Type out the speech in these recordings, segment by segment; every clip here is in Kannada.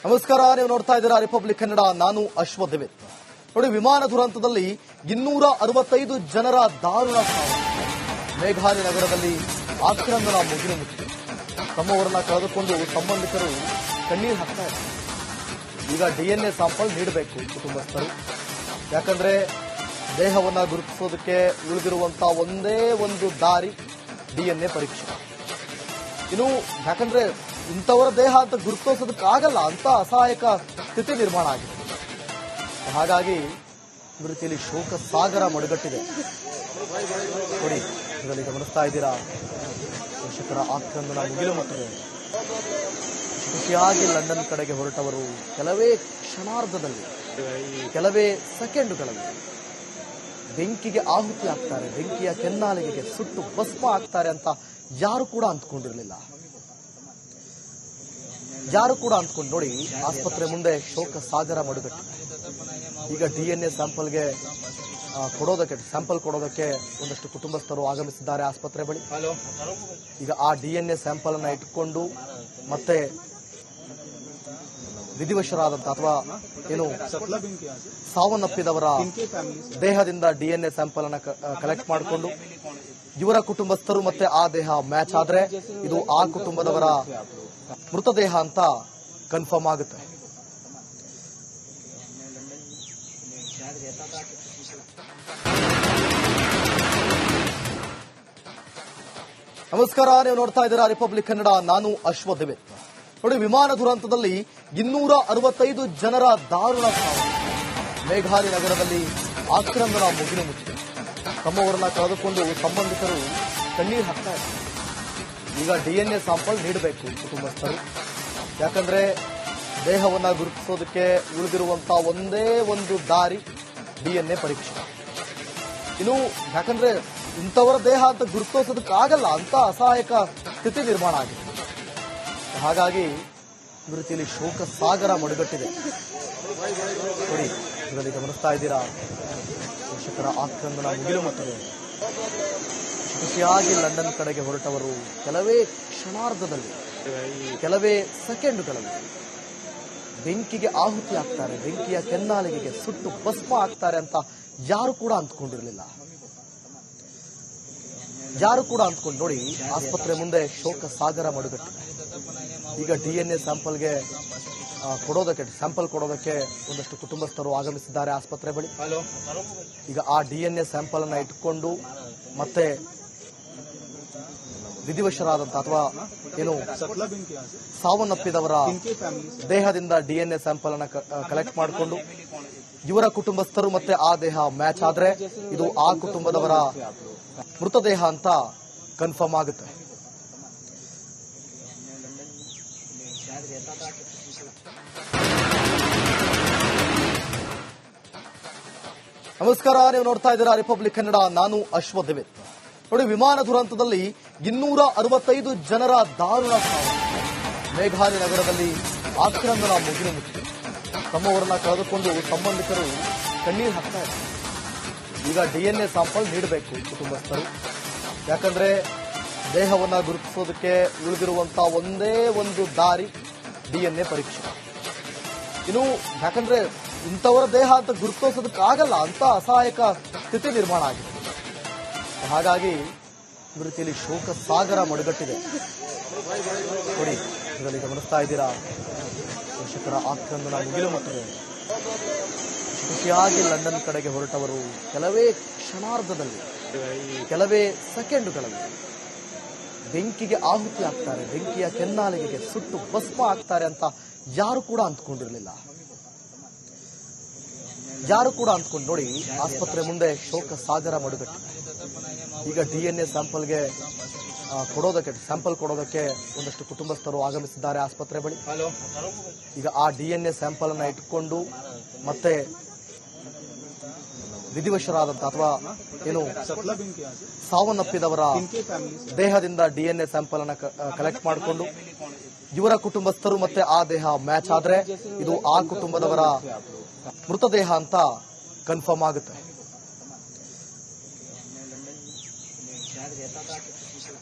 ನಮಸ್ಕಾರ, ನೀವು ನೋಡ್ತಾ ಇದ್ದೀರಾ ರಿಪಬ್ಲಿಕ್ ಕನ್ನಡ. ನಾನು ಅಶ್ವಥ್. ನೋಡಿ, ವಿಮಾನ ದುರಂತದಲ್ಲಿ 265 ಜನರ ದಾರುಣ ಸಾವು. ಮೇಘಾಲಯ ನಗರದಲ್ಲಿ ಆಕ್ರಂದನ ಮುಗಿಲು ಮುಚ್ಚಿದೆ. ತಮ್ಮವರನ್ನ ಕಳೆದುಕೊಂಡು ಸಂಬಂಧಿಕರು ಕಣ್ಣೀರು ಹಾಕ್ತಾ ಇದ್ದಾರೆ. ಈಗ DNA ಸ್ಯಾಂಪಲ್ ನೀಡಬೇಕು ಕುಟುಂಬಸ್ಥರು. ಯಾಕಂದ್ರೆ ದೇಹವನ್ನ ಗುರುತಿಸೋದಕ್ಕೆ ಉಳಿದಿರುವಂತಹ ಒಂದೇ ಒಂದು ದಾರಿ DNA ಪರೀಕ್ಷೆ. ಇನ್ನು ಯಾಕಂದ್ರೆ ಇಂಥವರ ದೇಹ ಅಂತ ಗುರುತಿಸೋದಕ್ಕಾಗಲ್ಲ ಅಂತ ಅಸಹಾಯಕ ಸ್ಥಿತಿ ನಿರ್ಮಾಣ ಆಗಿದೆ. ಹಾಗಾಗಿ ಈ ರೀತಿಯಲ್ಲಿ ಶೋಕ ಸಾಗರ ಮಡುಗಟ್ಟಿದೆ. ನೋಡಿ, ಇದರಲ್ಲಿ ಗಮನಿಸ್ತಾ ಇದ್ದೀರಾ, ಪೋಷಕರ ಆಕ್ರಂದನ ಮುಗಿಲು ಮುಟ್ಟಿದೆ. ಖುಷಿಯಾಗಿ ಲಂಡನ್ ಕಡೆಗೆ ಹೊರಟವರು ಕೆಲವೇ ಕ್ಷಣಾರ್ಧದಲ್ಲಿ, ಕೆಲವೇ ಸೆಕೆಂಡುಗಳಲ್ಲಿ ಬೆಂಕಿಗೆ ಆಹುತಿ ಆಗ್ತಾರೆ, ಬೆಂಕಿಯ ಕೆನ್ನಾಲಿಗೆಗೆ ಸುಟ್ಟು ಭಸ್ಮ ಆಗ್ತಾರೆ ಅಂತ ಯಾರು ಕೂಡ ಅಂದ್ಕೊಂಡಿರಲಿಲ್ಲ. ನೋಡಿ, ಆಸ್ಪತ್ರೆ ಮುಂದೆ ಶೋಕ ಸಾಗರ ಮಡುಗಟ್ಟಿದೆ. ಈಗ DNA ಸ್ಯಾಂಪಲ್ ಕೊಡೋದಕ್ಕೆ ಒಂದಷ್ಟು ಕುಟುಂಬಸ್ಥರು ಆಗಮಿಸಿದ್ದಾರೆ ಆಸ್ಪತ್ರೆ ಬಳಿ. ಈಗ ಆ DNA ಸ್ಯಾಂಪಲ್ ಅನ್ನ ಇಟ್ಕೊಂಡು ಮತ್ತೆ ವಿಧಿವಶರಾದಂತ ಅಥವಾ ಏನು ಸಾವನ್ನಪ್ಪಿದವರ ದೇಹದಿಂದ DNA ಸ್ಯಾಂಪಲ್ ಅನ್ನ ಕಲೆಕ್ಟ್ ಮಾಡಿಕೊಂಡು ಇವರ ಕುಟುಂಬಸ್ಥರು ಮತ್ತೆ ಆ ದೇಹ ಮ್ಯಾಚ್ ಆದ್ರೆ ಇದು ಆ ಕುಟುಂಬದವರ ಮೃತದೇಹ ಅಂತ ಕನ್ಫರ್ಮ್ ಆಗುತ್ತೆ. ನಮಸ್ಕಾರ, ನೀವು ನೋಡ್ತಾ ಇದ್ದೀರಾ ರಿಪಬ್ಲಿಕ್ ಕನ್ನಡ. ನಾನು ಅಶ್ವಥ್. ನೋಡಿ, ವಿಮಾನ ದುರಂತದಲ್ಲಿ 265 ಜನರ ದಾರುಣ ಸಾವು. ಮೇಘಾಲಯ ನಗರದಲ್ಲಿ ಆಕ್ರಂದನ ಮುಗಿಲು ಮುಚ್ಚಿದೆ. ತಮ್ಮವರನ್ನ ಕಳೆದುಕೊಂಡು ಸಂಬಂಧಿಕರು ಕಣ್ಣೀರು ಹಾಕ್ತಾ ಇದ್ದಾರೆ. ಈಗ DNA ಸ್ಯಾಂಪಲ್ ನೀಡಬೇಕು ಕುಟುಂಬಸ್ಥರು. ಯಾಕಂದ್ರೆ ದೇಹವನ್ನ ಗುರುತಿಸೋದಕ್ಕೆ ಉಳಿದಿರುವಂತಹ ಒಂದೇ ಒಂದು ದಾರಿ DNA ಪರೀಕ್ಷೆ. ಇನ್ನು ಯಾಕಂದ್ರೆ ಇಂಥವರ ದೇಹ ಅಂತ ಗುರುತಿಸೋದಕ್ಕಾಗಲ್ಲ ಅಂತ ಅಸಹಾಯಕ ಸ್ಥಿತಿ ನಿರ್ಮಾಣ ಆಗಿದೆ. ಹಾಗಾಗಿ ಈ ರೀತಿಯಲ್ಲಿ ಶೋಕ ಸಾಗರ ಮಡುಗಟ್ಟಿದೆ. ನೋಡಿ, ಇದರಲ್ಲಿ ಗಮನಿಸ್ತಾ ಇದ್ದೀರಾ, ಪೋಷಕರ ಆಕ್ರಂದನ ಮುಗಿಲು ಮುಟ್ಟಿದೆ. ಖುಷಿಯಾಗಿ ಲಂಡನ್ ಕಡೆಗೆ ಹೊರಟವರು ಕೆಲವೇ ಕ್ಷಣಾರ್ಧದಲ್ಲಿ, ಕೆಲವೇ ಸೆಕೆಂಡುಗಳಲ್ಲಿ ಬೆಂಕಿಗೆ ಆಹುತಿ ಆಗ್ತಾರೆ, ಬೆಂಕಿಯ ಕೆನ್ನಾಲಿಗೆಗೆ ಸುಟ್ಟು ಭಸ್ಮ ಆಗ್ತಾರೆ ಅಂತ ಯಾರು ಕೂಡ ಅಂದ್ಕೊಂಡಿರಲಿಲ್ಲ. ನೋಡಿ, ಆಸ್ಪತ್ರೆ ಮುಂದೆ ಶೋಕ ಸಾಗರ ಮಡುಗಟ್ಟಿದೆ. ಈಗ DNA ಸ್ಯಾಂಪಲ್ ಕೊಡೋದಕ್ಕೆ ಒಂದಷ್ಟು ಕುಟುಂಬಸ್ಥರು ಆಗಮಿಸಿದ್ದಾರೆ ಆಸ್ಪತ್ರೆ ಬಳಿ. ಈಗ ಆ DNA ಸ್ಯಾಂಪಲ್ ಅನ್ನ ಇಟ್ಕೊಂಡು ಮತ್ತೆ ವಿಧಿವಶರಾದಂತ ಅಥವಾ ಏನು ಸಾವನ್ನಪ್ಪಿದವರ ದೇಹದಿಂದ DNA ಸ್ಯಾಂಪಲ್ ಅನ್ನ ಕಲೆಕ್ಟ್ ಮಾಡಿಕೊಂಡು ಇವರ ಕುಟುಂಬಸ್ಥರು ಮತ್ತೆ ಆ ದೇಹ ಮ್ಯಾಚ್ ಆದ್ರೆ ಇದು ಆ ಕುಟುಂಬದವರ ಮೃತದೇಹ ಅಂತ ಕನ್ಫರ್ಮ್ ಆಗುತ್ತೆ. ನಮಸ್ಕಾರ, ನೀವು ನೋಡ್ತಾ ಇದ್ದೀರಾ ರಿಪಬ್ಲಿಕ್ ಕನ್ನಡ. ನಾನು ಅಶ್ವಥ್. ನೋಡಿ, ವಿಮಾನ ದುರಂತದಲ್ಲಿ 265 ಜನರ ದಾರುಣ ಸಾವು. ಮೇಘಾಲಯ ನಗರದಲ್ಲಿ ಆಕ್ರಂದನ ಮುಗಿಲು ಮುಚ್ಚಿದೆ. ತಮ್ಮವರನ್ನ ಕಳೆದುಕೊಂಡು ಸಂಬಂಧಿಕರು ಕಣ್ಣೀರು ಹಾಕ್ತಾ ಇದ್ದಾರೆ. ಈಗ DNA ಸ್ಯಾಂಪಲ್ ನೀಡಬೇಕು ಕುಟುಂಬಸ್ಥರು. ಯಾಕಂದ್ರೆ ದೇಹವನ್ನ ಗುರುತಿಸೋದಕ್ಕೆ ಉಳಿದಿರುವಂತಹ ಒಂದೇ ಒಂದು ದಾರಿ DNA ಪರೀಕ್ಷೆ. ಇನ್ನು ಯಾಕಂದ್ರೆ ಇಂಥವರ ದೇಹ ಅಂತ ಗುರುತಿಸೋದಕ್ಕಾಗಲ್ಲ ಅಂತ ಅಸಹಾಯಕ ಸ್ಥಿತಿ ನಿರ್ಮಾಣ ಆಗಿದೆ. ಹಾಗಾಗಿ ಈ ರೀತಿಯಲ್ಲಿ ಶೋಕ ಸಾಗರ ಮಡುಗಟ್ಟಿದೆ. ನೋಡಿ, ಇದರಲ್ಲಿ ಗಮನಿಸ್ತಾ ಇದ್ದೀರಾ, ಪೋಷಕರ ಆಕ್ರಂದನ ಮುಗಿಲು ಮುಟ್ಟಿದೆ. ಖುಷಿಯಾಗಿ ಲಂಡನ್ ಕಡೆಗೆ ಹೊರಟವರು ಕೆಲವೇ ಕ್ಷಣಾರ್ಧದಲ್ಲಿ, ಕೆಲವೇ ಸೆಕೆಂಡುಗಳಲ್ಲಿ ಬೆಂಕಿಗೆ ಆಹುತಿ ಆಗ್ತಾರೆ, ಬೆಂಕಿಯ ಕೆನ್ನಾಲಿಗೆಗೆ ಸುಟ್ಟು ಭಸ್ಮ ಆಗ್ತಾರೆ ಅಂತ ಯಾರು ಕೂಡ ಅಂದ್ಕೊಂಡಿರಲಿಲ್ಲ. ನೋಡಿ, ಆಸ್ಪತ್ರೆ ಮುಂದೆ ಶೋಕ ಸಾಗರ ಮಡುಗಟ್ಟಿದೆ. ಈಗ DNA ಸ್ಯಾಂಪಲ್ ಕೊಡೋದಕ್ಕೆ ಒಂದಷ್ಟು ಕುಟುಂಬಸ್ಥರು ಆಗಮಿಸಿದ್ದಾರೆ ಆಸ್ಪತ್ರೆ ಬಳಿ. ಈಗ ಆ DNA ಸ್ಯಾಂಪಲ್ ಅನ್ನ ಇಟ್ಕೊಂಡು ಮತ್ತೆ ವಿಧಿವಶರಾದಂತ ಅಥವಾ ಏನು ಸಾವನ್ನಪ್ಪಿದವರ ದೇಹದಿಂದ DNA ಸ್ಯಾಂಪಲ್ ಅನ್ನ ಕಲೆಕ್ಟ್ ಮಾಡಿಕೊಂಡು ಇವರ ಕುಟುಂಬಸ್ಥರು ಮತ್ತೆ ಆ ದೇಹ ಮ್ಯಾಚ್ ಆದ್ರೆ ಇದು ಆ ಕುಟುಂಬದವರ ಮೃತದೇಹ ಅಂತ ಕನ್ಫರ್ಮ್ ಆಗುತ್ತೆ.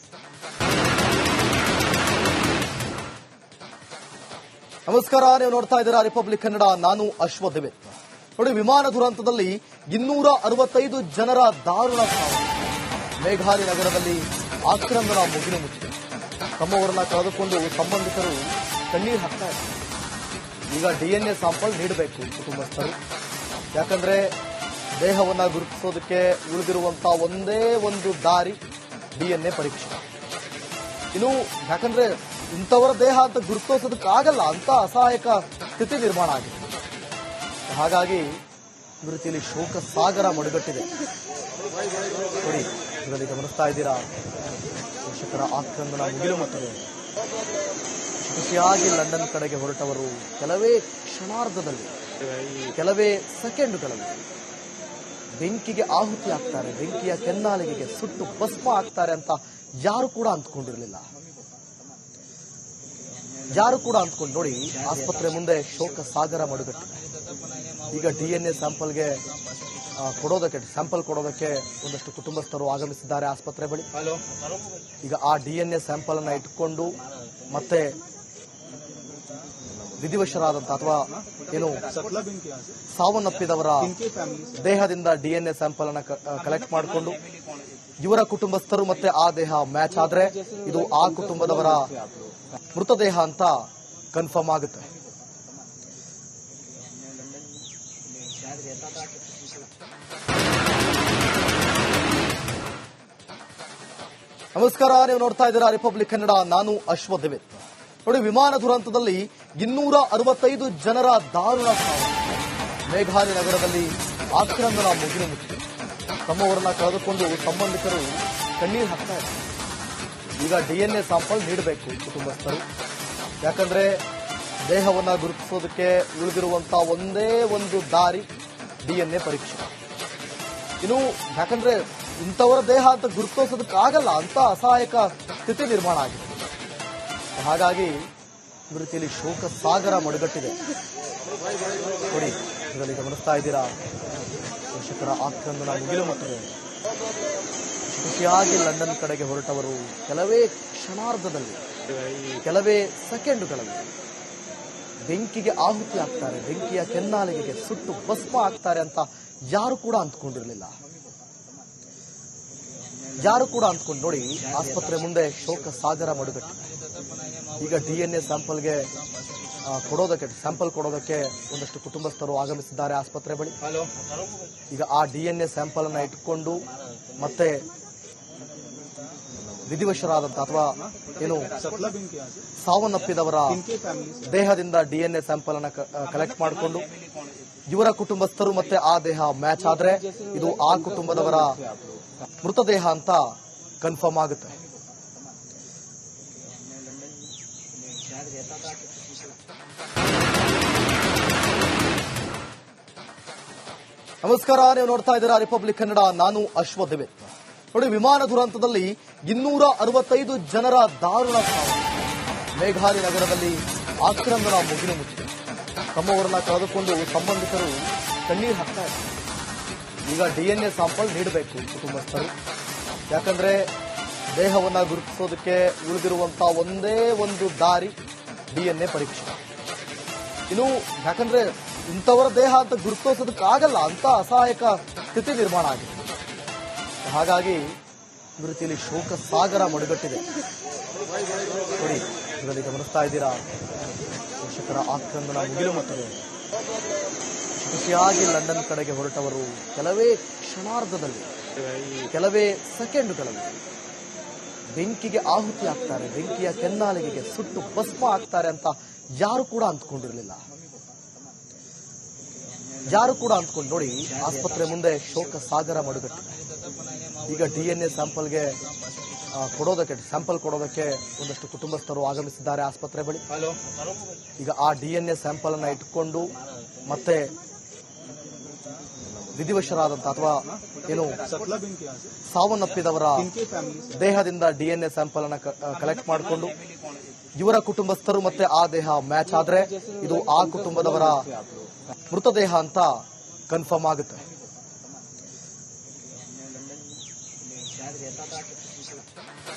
ನಮಸ್ಕಾರ, ನೀವು ನೋಡ್ತಾ ಇದ್ದೀರಾ ರಿಪಬ್ಲಿಕ್ ಕನ್ನಡ. ನಾನು ಅಶ್ವಥ್. ನೋಡಿ, ವಿಮಾನ ದುರಂತದಲ್ಲಿ 265 ಜನರ ದಾರುಣ ಸಾವು. ಮೇಘಾಲಯ ನಗರದಲ್ಲಿ ಆಕ್ರಂದನ ಮುಗಿಲು ಮುಚ್ಚಿದೆ. ತಮ್ಮವರನ್ನ ಕಳೆದುಕೊಂಡು ಸಂಬಂಧಿಕರು ಕಣ್ಣೀರು ಹಾಕ್ತಾ ಇದ್ದಾರೆ. ಈಗ DNA ಸ್ಯಾಂಪಲ್ ನೀಡಬೇಕು ಕುಟುಂಬಸ್ಥರು. ಯಾಕಂದ್ರೆ ದೇಹವನ್ನ ಗುರುತಿಸೋದಕ್ಕೆ ಉಳಿದಿರುವಂತಹ ಒಂದೇ ಒಂದು ದಾರಿ DNA ಪರೀಕ್ಷೆ. ಇನ್ನು ಯಾಕಂದ್ರೆ ಇಂಥವರ ದೇಹ ಅಂತ ಗುರುತಿಸೋದಕ್ಕಾಗಲ್ಲ ಅಂತ ಅಸಹಾಯಕ ಸ್ಥಿತಿ ನಿರ್ಮಾಣ ಆಗಿದೆ. ಹಾಗಾಗಿ ಈ ರೀತಿಯಲ್ಲಿ ಶೋಕ ಸಾಗರ ಮಡುಗಟ್ಟಿದೆ. ನೋಡಿ, ಇದರಲ್ಲಿ ಗಮನಿಸ್ತಾ ಇದ್ದೀರಾ, ಪೋಷಕರ ಆಕ್ರಂದನ ಮುಗಿಲು ಮುಟ್ಟಿದೆ. ಖುಷಿಯಾಗಿ ಲಂಡನ್ ಕಡೆಗೆ ಹೊರಟವರು ಕೆಲವೇ ಕ್ಷಣಾರ್ಧದಲ್ಲಿ, ಕೆಲವೇ ಸೆಕೆಂಡುಗಳಲ್ಲಿ ಬೆಂಕಿಗೆ ಆಹುತಿ ಆಗ್ತಾರೆ, ಬೆಂಕಿಯ ಕೆನ್ನಾಲಿಗೆಗೆ ಸುಟ್ಟು ಭಸ್ಮ ಆಗ್ತಾರೆ ಅಂತ ಯಾರು ಕೂಡ ಅಂದ್ಕೊಂಡಿರಲಿಲ್ಲ. ನೋಡಿ, ಆಸ್ಪತ್ರೆ ಮುಂದೆ ಶೋಕ ಸಾಗರ ಮಡುಗಟ್ಟಿದೆ. ಈಗ DNA ಸ್ಯಾಂಪಲ್ಗೆ ಸ್ಯಾಂಪಲ್ ಕೊಡೋದಕ್ಕೆ ಒಂದಷ್ಟು ಕುಟುಂಬಸ್ಥರು ಆಗಮಿಸಿದ್ದಾರೆ ಆಸ್ಪತ್ರೆ ಬಳಿ. ಈಗ ಆ DNA ಸ್ಯಾಂಪಲ್ ಅನ್ನ ಇಟ್ಕೊಂಡು ಮತ್ತೆ ವಿಧಿವಶರಾದಂತ ಅಥವಾ ಏನು ಸಾವನ್ನಪ್ಪಿದವರ ದೇಹದಿಂದ DNA ಸ್ಯಾಂಪಲ್ ಅನ್ನ ಕಲೆಕ್ಟ್ ಮಾಡಿಕೊಂಡು ಇವರ ಕುಟುಂಬಸ್ಥರು ಮತ್ತೆ ಆ ದೇಹ ಮ್ಯಾಚ್ ಆದ್ರೆ ಇದು ಆ ಕುಟುಂಬದವರ ಮೃತದೇಹ ಅಂತ ಕನ್ಫರ್ಮ್ ಆಗುತ್ತೆ. ನಮಸ್ಕಾರ, ನೀವು ನೋಡ್ತಾ ಇದ್ದೀರಾ ರಿಪಬ್ಲಿಕ್ ಕನ್ನಡ. ನಾನು ಅಶ್ವಥ್. ನೋಡಿ, ವಿಮಾನ ದುರಂತದಲ್ಲಿ 265 ಜನರ ದಾರುಣ ಸಾವು. ಮೇಘಾಲಯ ನಗರದಲ್ಲಿ ಆಕ್ರಂದನ ಮುಗಿಲು ಮುಚ್ಚಿದೆ. ತಮ್ಮವರನ್ನ ಕಳೆದುಕೊಂಡು ಸಂಬಂಧಿಕರು ಕಣ್ಣೀರು ಹಾಕ್ತಾ ಇದ್ದಾರೆ. ಈಗ DNA ಸ್ಯಾಂಪಲ್ ನೀಡಬೇಕು ಕುಟುಂಬಸ್ಥರು. ಯಾಕಂದ್ರೆ ದೇಹವನ್ನ ಗುರುತಿಸೋದಕ್ಕೆ ಉಳಿದಿರುವಂತಹ ಒಂದೇ ಒಂದು ದಾರಿ DNA ಪರೀಕ್ಷೆ. ಇನ್ನು ಯಾಕಂದ್ರೆ ಇಂಥವರ ದೇಹ ಅಂತ ಗುರುತಿಸೋದಕ್ಕಾಗಲ್ಲ ಅಂತ ಅಸಹಾಯಕ ಸ್ಥಿತಿ ನಿರ್ಮಾಣ ಆಗಿದೆ. ಹಾಗಾಗಿ ಈ ರೀತಿಯಲ್ಲಿ ಶೋಕ ಸಾಗರ ಮಡುಗಟ್ಟಿದೆ. ನೋಡಿ, ಇದರಲ್ಲಿ ಗಮನಿಸ್ತಾ ಇದ್ದೀರಾ, ಪೋಷಕರ ಆಕ್ರಂದನ ಮುಗಿಲು ಮುಟ್ಟಿದೆ. ಖುಷಿಯಾಗಿ ಲಂಡನ್ ಕಡೆಗೆ ಹೊರಟವರು ಕೆಲವೇ ಕ್ಷಣಾರ್ಧದಲ್ಲಿ, ಕೆಲವೇ ಸೆಕೆಂಡುಗಳಲ್ಲಿ ಬೆಂಕಿಗೆ ಆಹುತಿ ಆಗ್ತಾರೆ, ಬೆಂಕಿಯ ಕೆನ್ನಾಲಿಗೆಗೆ ಸುಟ್ಟು ಭಸ್ಮ ಆಗ್ತಾರೆ ಅಂತ ಯಾರು ಕೂಡ ಅಂದ್ಕೊಂಡಿರಲಿಲ್ಲ. ನೋಡಿ, ಆಸ್ಪತ್ರೆ ಮುಂದೆ ಶೋಕ ಸಾಗರ ಮಡುಗಟ್ಟಿದೆ. ಈಗ DNA ಸ್ಯಾಂಪಲ್ಗೆ ಸ್ಯಾಂಪಲ್ ಕೊಡೋದಕ್ಕೆ ಒಂದಷ್ಟು ಕುಟುಂಬಸ್ಥರು ಆಗಮಿಸಿದ್ದಾರೆ ಆಸ್ಪತ್ರೆ ಬಳಿ. ಈಗ ಆ DNA ಸ್ಯಾಂಪಲ್ ಅನ್ನ ಇಟ್ಕೊಂಡು ಮತ್ತೆ ವಿಧಿವಶರಾದಂತ ಅಥವಾ ಏನು ಸಾವನ್ನಪ್ಪಿದವರ ದೇಹದಿಂದ DNA ಸ್ಯಾಂಪಲ್ ಅನ್ನ ಕಲೆಕ್ಟ್ ಮಾಡಿಕೊಂಡು ಇವರ ಕುಟುಂಬಸ್ಥರು ಮತ್ತೆ ಆ ದೇಹ ಮ್ಯಾಚ್ ಆದ್ರೆ ಇದು ಆ ಕುಟುಂಬದವರ ಮೃತದೇಹ ಅಂತ ಕನ್ಫರ್ಮ್ ಆಗುತ್ತೆ. ನಮಸ್ಕಾರ, ನೀವು ನೋಡ್ತಾ ಇದ್ದೀರಾ ರಿಪಬ್ಲಿಕ್ ಕನ್ನಡ. ನಾನು ಅಶ್ವಥ್. ನೋಡಿ, ವಿಮಾನ ದುರಂತದಲ್ಲಿ 265 ಜನರ ದಾರುಣ ಸಾವು. ಮೇಘಾಲಯ ನಗರದಲ್ಲಿ ಆಕ್ರಂದನ ಮುಗಿಲು ಮುಚ್ಚಿದೆ. ತಮ್ಮವರನ್ನ ಕಳೆದುಕೊಂಡು ಸಂಬಂಧಿಕರು ಕಣ್ಣೀರು ಹಾಕ್ತಾ ಇದ್ದಾರೆ. ಈಗ DNA ಸ್ಯಾಂಪಲ್ ನೀಡಬೇಕು ಕುಟುಂಬಸ್ಥರು. ಯಾಕಂದ್ರೆ ದೇಹವನ್ನ ಗುರುತಿಸೋದಕ್ಕೆ ಉಳಿದಿರುವಂತಹ ಒಂದೇ ಒಂದು ದಾರಿ DNA ಪರೀಕ್ಷೆ. ಇನ್ನು ಯಾಕಂದ್ರೆ ಇಂಥವರ ದೇಹ ಅಂತ ಗುರುತಿಸೋದಕ್ಕಾಗಲ್ಲ ಅಂತ ಅಸಹಾಯಕ ಸ್ಥಿತಿ ನಿರ್ಮಾಣ ಆಗಿದೆ. ಹಾಗಾಗಿ ಈ ರೀತಿಯಲ್ಲಿ ಶೋಕ ಸಾಗರ ಮಡುಗಟ್ಟಿದೆ. ನೋಡಿ, ಇದರಲ್ಲಿ ಗಮನಿಸ್ತಾ ಇದ್ದೀರಾ, ಪೋಷಕರ ಆಕ್ರಂದನ ಮುಗಿಲು ಮುಟ್ಟಿದೆ. ಖುಷಿಯಾಗಿ ಲಂಡನ್ ಕಡೆಗೆ ಹೊರಟವರು ಕೆಲವೇ ಕ್ಷಣಾರ್ಧದಲ್ಲಿ, ಕೆಲವೇ ಸೆಕೆಂಡುಗಳಲ್ಲಿ ಬೆಂಕಿಗೆ ಆಹುತಿ ಆಗ್ತಾರೆ, ಬೆಂಕಿಯ ಕೆನ್ನಾಲಿಗೆಗೆ ಸುಟ್ಟು ಭಸ್ಮ ಆಗ್ತಾರೆ ಅಂತ ಯಾರು ಕೂಡ ಅಂದ್ಕೊಂಡಿರಲಿಲ್ಲ. ನೋಡಿ, ಆಸ್ಪತ್ರೆ ಮುಂದೆ ಶೋಕ ಸಾಗರ ಮಡುಗಟ್ಟಿದೆ. ಈಗ DNA ಸ್ಯಾಂಪಲ್ಗೆ ಸ್ಯಾಂಪಲ್ ಕೊಡೋದಕ್ಕೆ ಒಂದಷ್ಟು ಕುಟುಂಬಸ್ಥರು ಆಗಮಿಸಿದ್ದಾರೆ ಆಸ್ಪತ್ರೆ ಬಳಿ. ಈಗ ಆ DNA ಸ್ಯಾಂಪಲ್ ಅನ್ನ ಇಟ್ಕೊಂಡು ಮತ್ತೆ ವಿಧಿವಶರಾದಂತ ಅಥವಾ ಏನು ಸಾವನ್ನಪ್ಪಿದವರ ದೇಹದಿಂದ DNA ಸ್ಯಾಂಪಲ್ ಅನ್ನ ಕಲೆಕ್ಟ್ ಮಾಡಿಕೊಂಡು ಇವರ ಕುಟುಂಬಸ್ಥರು ಮತ್ತೆ ಆ ದೇಹ ಮ್ಯಾಚ್ ಆದ್ರೆ ಇದು ಆ ಕುಟುಂಬದವರ ಮೃತದೇಹ ಅಂತ ಕನ್ಫರ್ಮ್ ಆಗುತ್ತೆ.